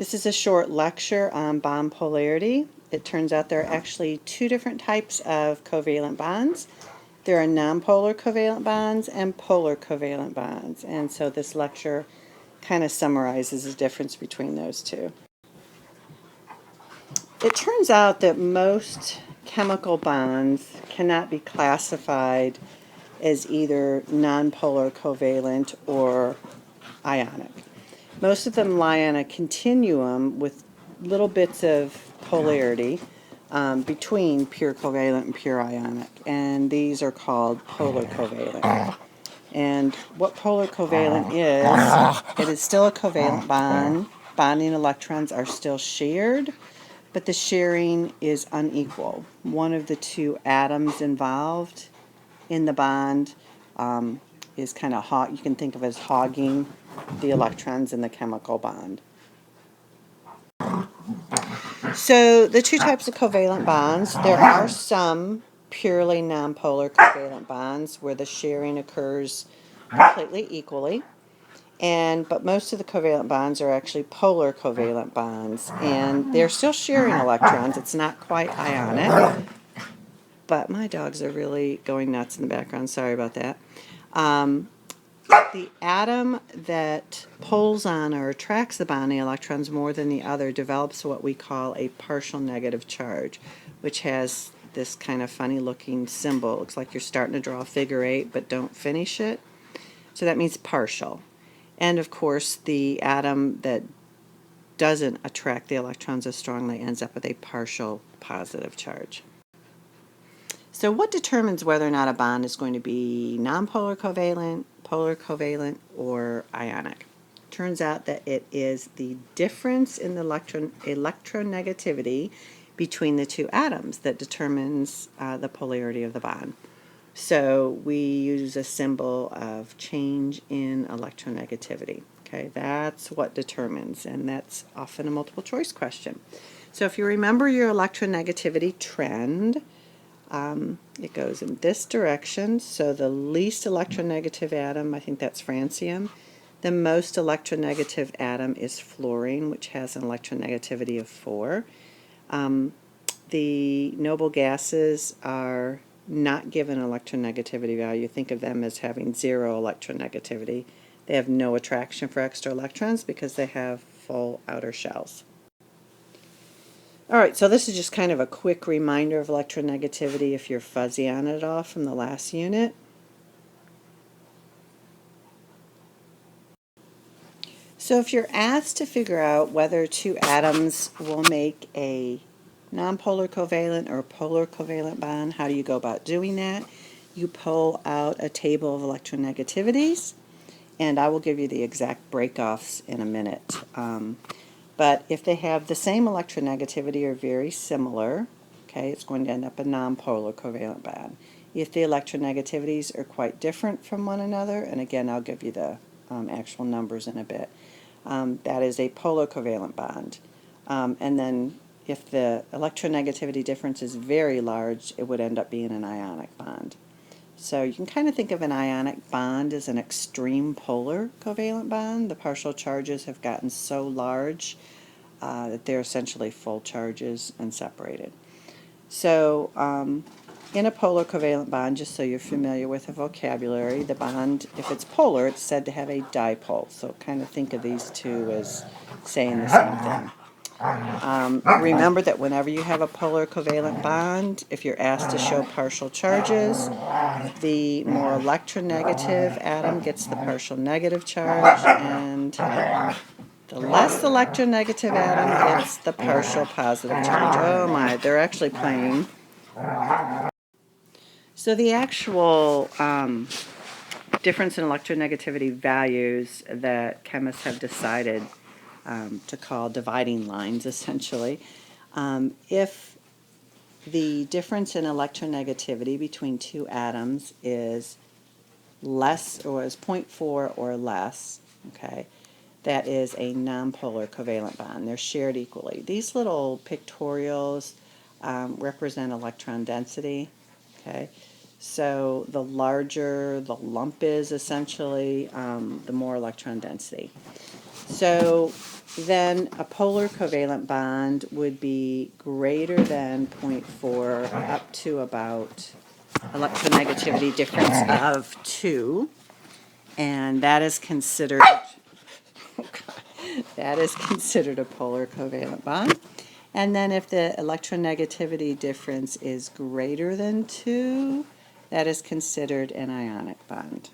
This is a short lecture on bond polarity. It turns out there are actually two different types of covalent bonds. There are nonpolar covalent bonds and polar covalent bonds. And so this lecture kind of summarizes the difference between those two. It turns out that most chemical bonds cannot be classified as either nonpolar covalent or ionic. Most of them lie on a continuum with little bits of polarity between pure covalent and pure ionic, and these are called polar covalent. And what polar covalent is, it is still a covalent bond. Bonding electrons are still shared, but the sharing is unequal. One of the two atoms involved in the bond is kind of you can think of as hogging the electrons in the chemical bond. So the two types of covalent bonds, there are some purely nonpolar covalent bonds where the sharing occurs completely equally, but most of the covalent bonds are actually polar covalent bonds, and they're still sharing electrons. It's not quite ionic, but my dogs are really going nuts in the background. Sorry about that. The atom that pulls on or attracts the bonding electrons more than the other develops what we call a partial negative charge, which has this kind of funny looking symbol. It looks like you're starting to draw a figure 8 but don't finish it. So that means partial. And of course the atom that doesn't attract the electrons as strongly ends up with a partial positive charge. So what determines whether or not a bond is going to be nonpolar covalent, polar covalent, or ionic? Turns out that it is the difference in the electronegativity between the two atoms that determines the polarity of the bond. So we use a symbol of change in electronegativity. Okay, that's what determines, and that's often a multiple choice question. So if you remember your electronegativity trend, it goes in this direction. So the least electronegative atom, I think that's francium. The most electronegative atom is fluorine, which has an electronegativity of 4. The noble gases are not given an electronegativity value. Think of them as having 0 electronegativity. They have no attraction for extra electrons because they have full outer shells. Alright, so this is just kind of a quick reminder of electronegativity if you're fuzzy on it at all from the last unit. So if you're asked to figure out whether two atoms will make a nonpolar covalent or a polar covalent bond, how do you go about doing that? You pull out a table of electronegativities, and I will give you the exact breakoffs in a minute. But if they have the same electronegativity or very similar, okay, it's going to end up a nonpolar covalent bond. If the electronegativities are quite different from one another, and again I'll give you the actual numbers in a bit, that is a polar covalent bond. And then if the electronegativity difference is very large, it would end up being an ionic bond. So you can kind of think of an ionic bond as an extreme polar covalent bond. The partial charges have gotten so large that they're essentially full charges and separated. So in a polar covalent bond, just so you're familiar with the vocabulary, the bond, if it's polar, it's said to have a dipole. So kind of think of these two as saying the same thing. Remember that whenever you have a polar covalent bond, if you're asked to show partial charges, the more electronegative atom gets the partial negative charge, and the less electronegative atom gets the partial positive charge. Oh my, they're actually playing. So the actual difference in electronegativity values that chemists have decided to call dividing lines, essentially. If the difference in electronegativity between two atoms is less or is 0.4 or less, okay, that is a nonpolar covalent bond. They're shared equally. These little pictorials represent electron density, okay. So the larger the lump is, essentially, the more electron density. So then a polar covalent bond would be greater than 0.4 up to about electronegativity difference of 2, and that is considered that is considered a polar covalent bond. And then if the electronegativity difference is greater than 2, that is considered an ionic bond.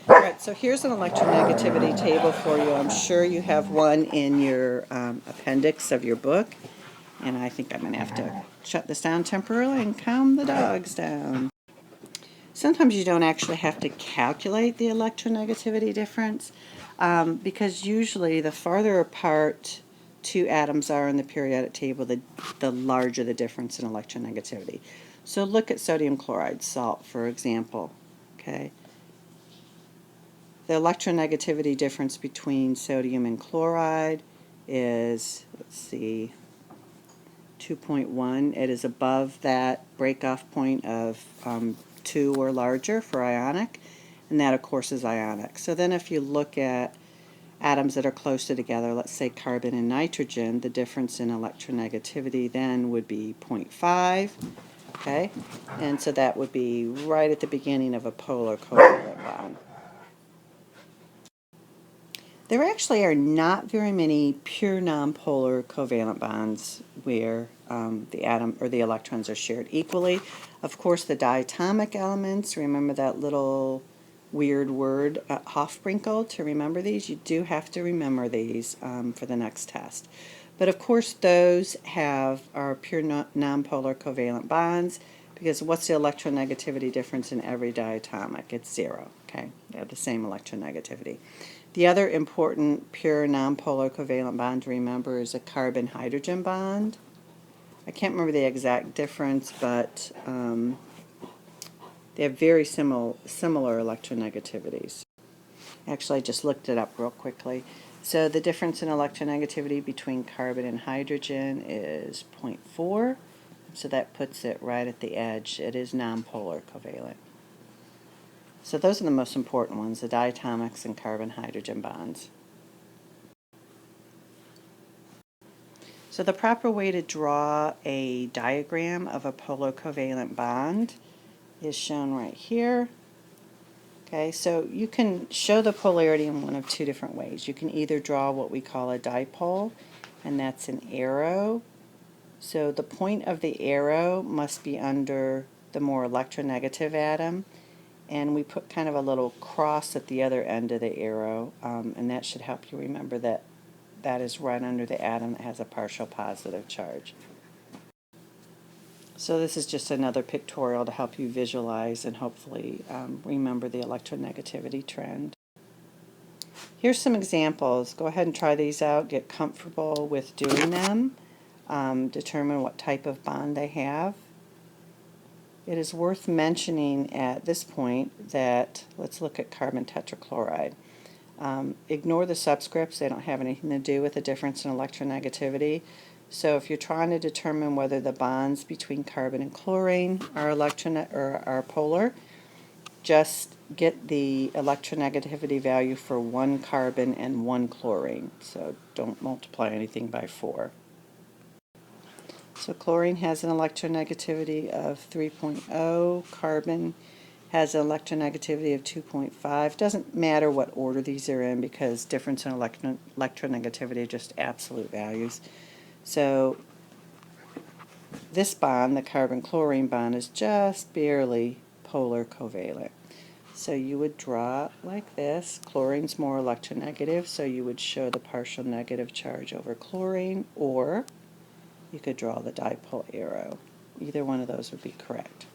All right, so here's an electronegativity table for you. I'm sure you have one in your appendix of your book. And I think I'm going to have to shut this down temporarily and calm the dogs down. Sometimes you don't actually have to calculate the electronegativity difference because usually the farther apart two atoms are in the periodic table, the larger the difference in electronegativity. So look at sodium chloride, salt, for example. Okay. The electronegativity difference between sodium and chloride is, let's see, 2.1. It is above that breakoff point of 2 or larger for ionic, and that of course is ionic. So then if you look at atoms that are closer together, let's say carbon and nitrogen, the difference in electronegativity then would be 0.5, okay? And so that would be right at the beginning of a polar covalent bond. There actually are not very many pure nonpolar covalent bonds where the atom or the electrons are shared equally. Of course, the diatomic elements, remember that little weird word, Hofbrinkel, to remember these? You do have to remember these for the next test. But of course, those are pure nonpolar covalent bonds because what's the electronegativity difference in every diatomic? It's 0, okay? They have the same electronegativity. The other important pure nonpolar covalent bond to remember is a carbon-hydrogen bond. I can't remember the exact difference, but they have very similar electronegativities. Actually, I just looked it up real quickly. So the difference in electronegativity between carbon and hydrogen is 0.4. So that puts it right at the edge. It is nonpolar covalent. So those are the most important ones, the diatomics and carbon-hydrogen bonds. So the proper way to draw a diagram of a polar covalent bond is shown right here. Okay, so you can show the polarity in one of two different ways. You can either draw what we call a dipole, and that's an arrow. So the point of the arrow must be under the more electronegative atom, and we put kind of a little cross at the other end of the arrow, and that should help you remember that that is right under the atom that has a partial positive charge. So this is just another pictorial to help you visualize and hopefully remember the electronegativity trend. Here's some examples. Go ahead and try these out. Get comfortable with doing them. Determine what type of bond they have. It is worth mentioning at this point that, let's look at carbon tetrachloride. Ignore the subscripts. They don't have anything to do with the difference in electronegativity. So if you're trying to determine whether the bonds between carbon and chlorine are polar, just get the electronegativity value for one carbon and one chlorine. So don't multiply anything by 4. So chlorine has an electronegativity of 3.0, carbon has an electronegativity of 2.5. Doesn't matter what order these are in because difference in electronegativity are just absolute values. So this bond, the carbon-chlorine bond, is just barely polar covalent. So you would draw it like this. Chlorine's more electronegative, so you would show the partial negative charge over chlorine, or you could draw the dipole arrow. Either one of those would be correct.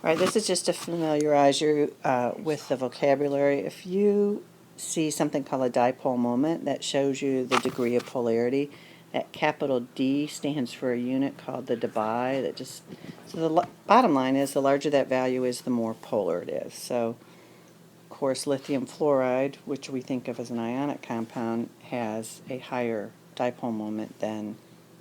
All right, this is just to familiarize you with the vocabulary. If you see something called a dipole moment, that shows you the degree of polarity. That capital D stands for a unit called the debye. So the bottom line is the larger that value is, the more polar it is. So, of course, lithium fluoride, which we think of as an ionic compound, has a higher dipole moment than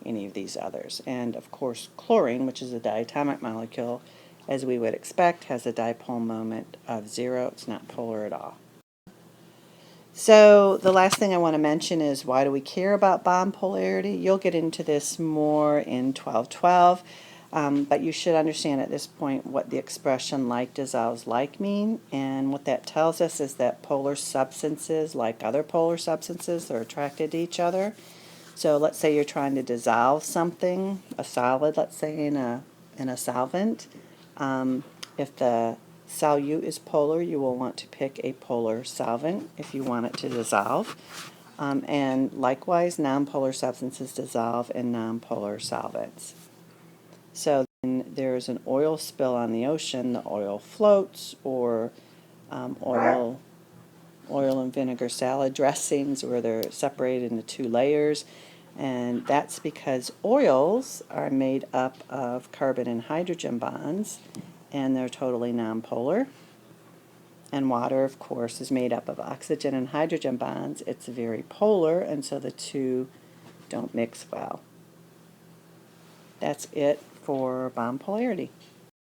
any of these others. And, of course, chlorine, which is a diatomic molecule, as we would expect, has a dipole moment of 0. It's not polar at all. So the last thing I want to mention is, why do we care about bond polarity? You'll get into this more in 1212, but you should understand at this point what the expression like dissolves like mean, and what that tells us is that polar substances, like other polar substances, are attracted to each other. So let's say you're trying to dissolve something, a solid, let's say in a solvent. If the solute is polar, you will want to pick a polar solvent if you want it to dissolve. And likewise, nonpolar substances dissolve in nonpolar solvents. So when there's an oil spill on the ocean, the oil floats, or oil and vinegar salad dressings where they're separated into two layers. And that's because oils are made up of carbon and hydrogen bonds, and they're totally nonpolar. And water, of course, is made up of oxygen and hydrogen bonds. It's very polar, and so the two don't mix well. That's it for bond polarity.